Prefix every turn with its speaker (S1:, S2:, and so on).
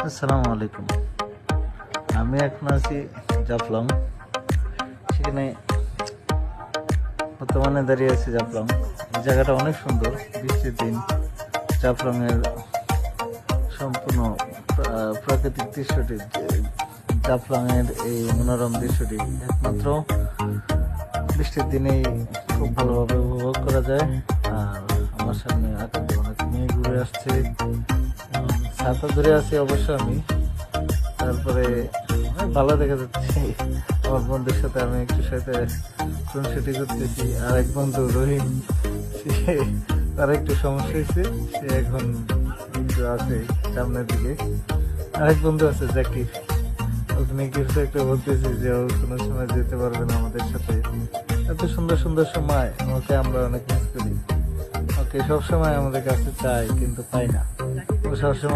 S1: আসসালামু আলাইকুম। আমি এখন আছি জাফলং। সেখানে বর্তমানে দাঁড়িয়ে আছি জাফলং। এই জায়গাটা অনেক সুন্দর। বৃষ্টির দিন জাফলংয়ের সম্পূর্ণ প্রাকৃতিক দৃশ্যটি, জাফলংয়ের এই মনোরম দৃশ্যটি একমাত্র বৃষ্টির দিনেই খুব ভালোভাবে উপভোগ করা যায়। আর আমার সামনে আকাশে অনেক মেঘ ঘুরে আসছে। ছাতা ধরে আছি অবশ্য আমি। তারপরে অনেক ভালো দেখা যাচ্ছে। আমার বন্ধুর সাথে আমি একটু সাথে খুনসুটি করতেছি। আর এক বন্ধু রহিম, সে তার একটু সমস্যা হয়েছে, সে এখন একটু আছে সামনের দিকে। আরেক বন্ধু আছে জাকির, ওখানে কিছু একটা বলতেছি যে ও কোনো সময় যেতে পারবে না আমাদের সাথে। এত সুন্দর সুন্দর সময় ওকে আমরা অনেক মিস করি। ওকে সবসময় আমাদের কাছে চাই কিন্তু পাই না। ও সবসময়